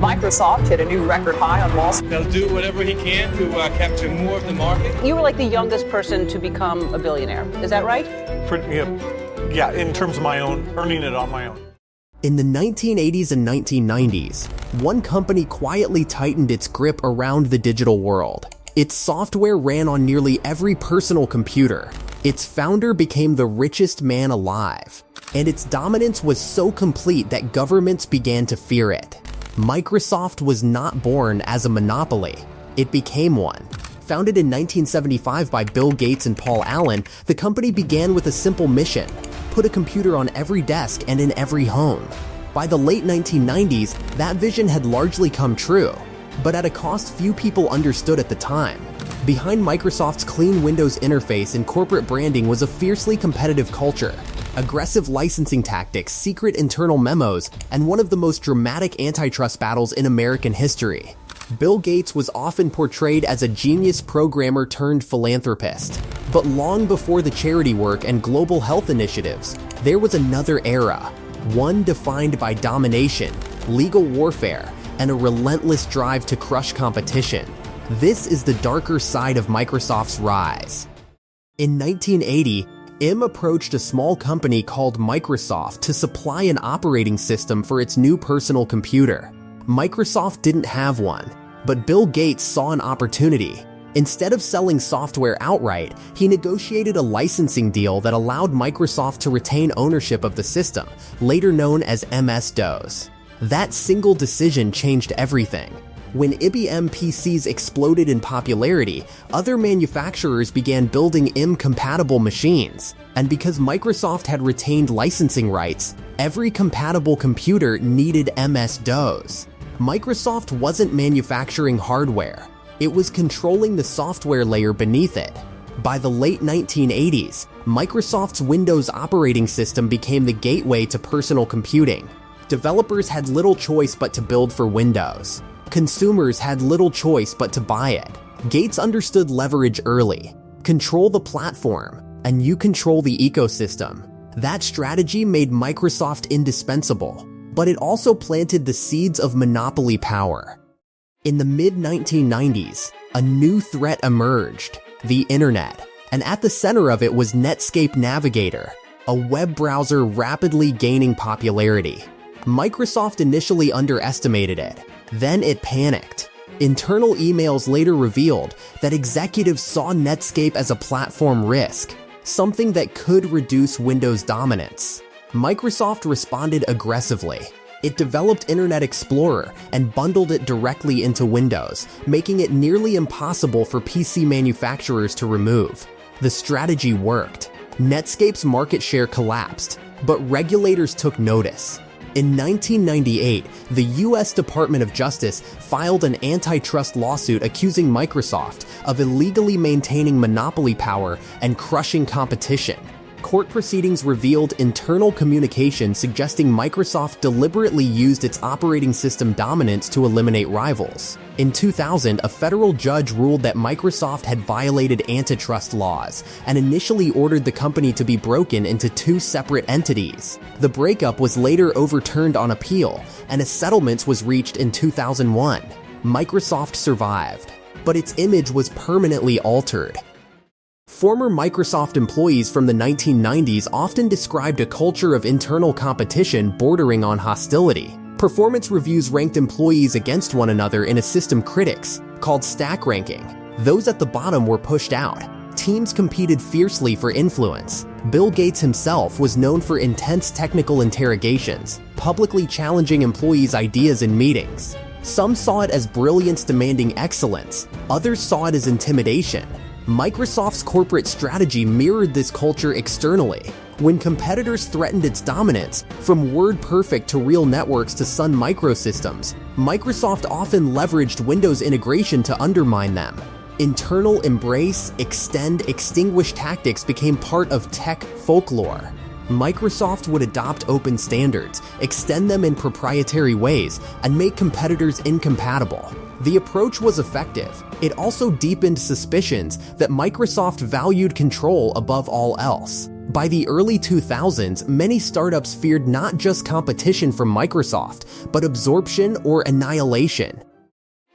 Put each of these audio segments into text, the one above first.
Microsoft hit a new record high on Wall Street. They'll do whatever he can to capture more of the market. You were like the youngest person to become a billionaire. Is that right? Yeah, in terms of my own, earning it on my own. In the 1980s and 1990s, one company quietly tightened its grip around the digital world. Its software ran on nearly every personal computer. Its founder became the richest man alive, and its dominance was so complete that governments began to fear it. Microsoft was not born as a monopoly. It became one. Founded in 1975 by Bill Gates and Paul Allen, the company began with a simple mission: put a computer on every desk and in every home. By the late 1990s, that vision had largely come true, but at a cost few people understood at the time. Behind Microsoft's clean Windows interface and corporate branding was a fiercely competitive culture, aggressive licensing tactics, secret internal memos, and one of the most dramatic antitrust battles in American history. Bill Gates was often portrayed as a genius programmer turned philanthropist. But long before the charity work and global health initiatives, there was another era, one defined by domination, legal warfare, and a relentless drive to crush competition. This is the darker side of Microsoft's rise. In 1980, Im approached a small company called Microsoft to supply an operating system for its new personal computer. Microsoft didn't have one, but Bill Gates saw an opportunity. Instead of selling software outright, he negotiated a licensing deal that allowed Microsoft to retain ownership of the system, later known as MS-DOS. That single decision changed everything. When IBM PCs exploded in popularity, other manufacturers began building IM-compatible machines. And because Microsoft had retained licensing rights, every compatible computer needed MS-DOS. Microsoft wasn't manufacturing hardware. It was controlling the software layer beneath it. By the late 1980s, Microsoft's Windows operating system became the gateway to personal computing. Developers had little choice but to build for Windows. Consumers had little choice but to buy it. Gates understood leverage early. Control the platform, and you control the ecosystem. That strategy made Microsoft indispensable, but it also planted the seeds of monopoly power. In the mid-1990s, a new threat emerged: the internet. And at the center of it was Netscape Navigator, a web browser rapidly gaining popularity. Microsoft initially underestimated it. Then it panicked. Internal emails later revealed that executives saw Netscape as a platform risk, something that could reduce Windows dominance. Microsoft responded aggressively. It developed Internet Explorer and bundled it directly into Windows, making it nearly impossible for PC manufacturers to remove. The strategy worked. Netscape's market share collapsed, but regulators took notice. In 1998, the US Department of Justice filed an antitrust lawsuit accusing Microsoft of illegally maintaining monopoly power and crushing competition. Court proceedings revealed internal communication suggesting Microsoft deliberately used its operating system dominance to eliminate rivals. In 2000, a federal judge ruled that Microsoft had violated antitrust laws and initially ordered the company to be broken into two separate entities. The breakup was later overturned on appeal, and a settlement was reached in 2001. Microsoft survived, but its image was permanently altered. Former Microsoft employees from the 1990s often described a culture of internal competition bordering on hostility. Performance reviews ranked employees against one another in a system critics called stack ranking. Those at the bottom were pushed out. Teams competed fiercely for influence. Bill Gates himself was known for intense technical interrogations, publicly challenging employees' ideas in meetings. Some saw it as brilliance demanding excellence, others saw it as intimidation. Microsoft's corporate strategy mirrored this culture externally. When competitors threatened its dominance, from WordPerfect to Real Networks to Sun Microsystems, Microsoft often leveraged Windows integration to undermine them. Internal embrace, extend, extinguish tactics became part of tech folklore. Microsoft would adopt open standards, extend them in proprietary ways, and make competitors incompatible. The approach was effective. It also deepened suspicions that Microsoft valued control above all else. By the early 2000s, many startups feared not just competition from Microsoft, but absorption or annihilation.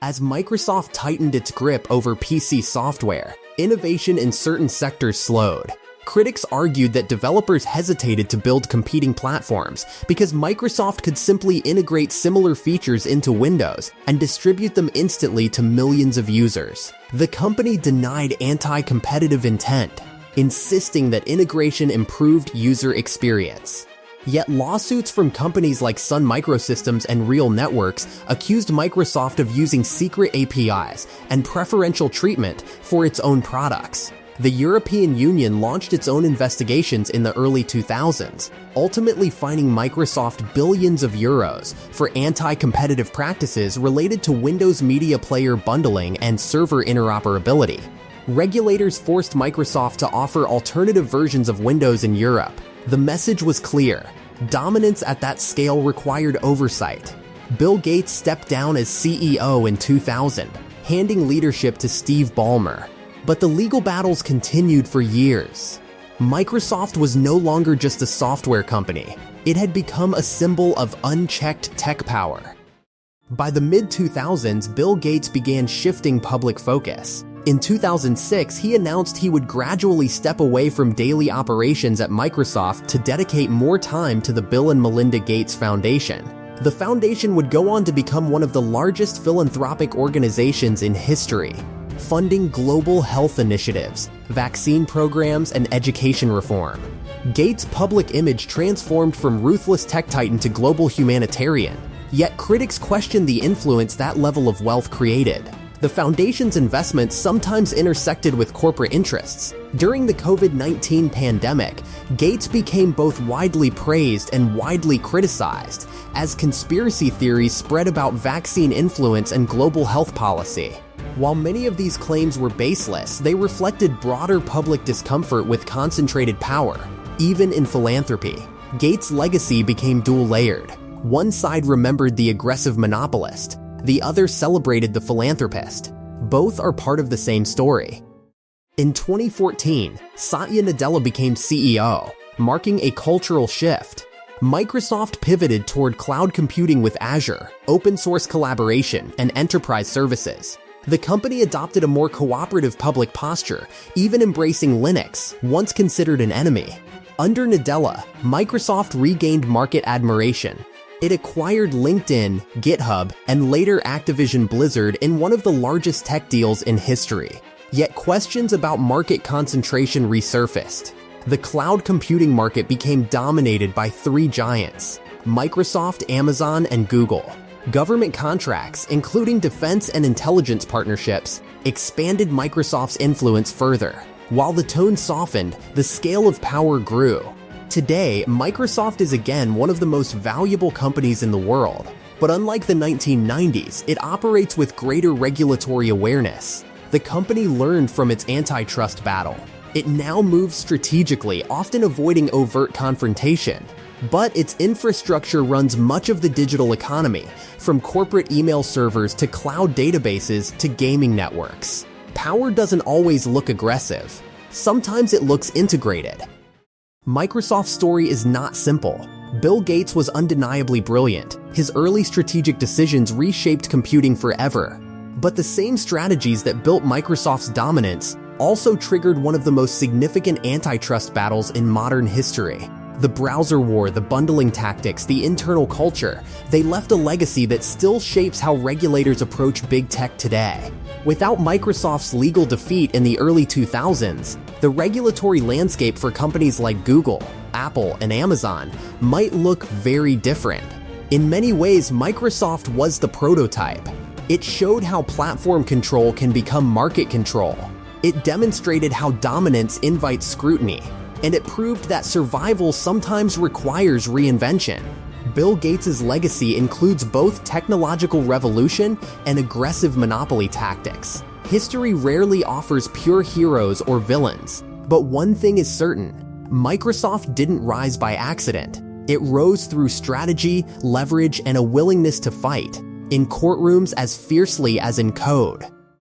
As Microsoft tightened its grip over PC software, innovation in certain sectors slowed. Critics argued that developers hesitated to build competing platforms because Microsoft could simply integrate similar features into Windows and distribute them instantly to millions of users. The company denied anti-competitive intent, insisting that integration improved user experience. Yet lawsuits from companies like Sun Microsystems and Real Networks accused Microsoft of using secret APIs and preferential treatment for its own products. The European Union launched its own investigations in the early 2000s, ultimately fining Microsoft billions of euros for anti-competitive practices related to Windows Media Player bundling and server interoperability. Regulators forced Microsoft to offer alternative versions of Windows in Europe. The message was clear. Dominance at that scale required oversight. Bill Gates stepped down as CEO in 2000, handing leadership to Steve Ballmer. But the legal battles continued for years. Microsoft was no longer just a software company. It had become a symbol of unchecked tech power. By the mid-2000s, Bill Gates began shifting public focus. In 2006, he announced he would gradually step away from daily operations at Microsoft to dedicate more time to the Bill and Melinda Gates Foundation. The foundation would go on to become one of the largest philanthropic organizations in history, funding global health initiatives, vaccine programs, and education reform. Gates' public image transformed from ruthless tech titan to global humanitarian, yet critics questioned the influence that level of wealth created. The foundation's investments sometimes intersected with corporate interests. During the COVID-19 pandemic, Gates became both widely praised and widely criticized as conspiracy theories spread about vaccine influence and global health policy. While many of these claims were baseless, they reflected broader public discomfort with concentrated power. Even in philanthropy, Gates' legacy became dual-layered. One side remembered the aggressive monopolist, the other celebrated the philanthropist. Both are part of the same story. In 2014, Satya Nadella became CEO, marking a cultural shift. Microsoft pivoted toward cloud computing with Azure, open source collaboration, and enterprise services. The company adopted a more cooperative public posture, even embracing Linux, once considered an enemy. Under Nadella, Microsoft regained market admiration. It acquired LinkedIn, GitHub, and later Activision Blizzard in one of the largest tech deals in history. Yet questions about market concentration resurfaced. The cloud computing market became dominated by three giants: Microsoft, Amazon, and Google. Government contracts, including defense and intelligence partnerships, expanded Microsoft's influence further. While the tone softened, the scale of power grew. Today, Microsoft is again one of the most valuable companies in the world. But unlike the 1990s, it operates with greater regulatory awareness. The company learned from its antitrust battle. It now moves strategically, often avoiding overt confrontation. But its infrastructure runs much of the digital economy, from corporate email servers to cloud databases to gaming networks. Power doesn't always look aggressive. Sometimes it looks integrated. Microsoft's story is not simple. Bill Gates was undeniably brilliant. His early strategic decisions reshaped computing forever. But the same strategies that built Microsoft's dominance also triggered one of the most significant antitrust battles in modern history. The browser war, the bundling tactics, the internal culture, they left a legacy that still shapes how regulators approach big tech today. Without Microsoft's legal defeat in the early 2000s, the regulatory landscape for companies like Google, Apple, and Amazon might look very different. In many ways, Microsoft was the prototype. It showed how platform control can become market control. It demonstrated how dominance invites scrutiny, and it proved that survival sometimes requires reinvention. Bill Gates' legacy includes both technological revolution and aggressive monopoly tactics. History rarely offers pure heroes or villains, but one thing is certain: Microsoft didn't rise by accident. It rose through strategy, leverage, and a willingness to fight, in courtrooms as fiercely as in code.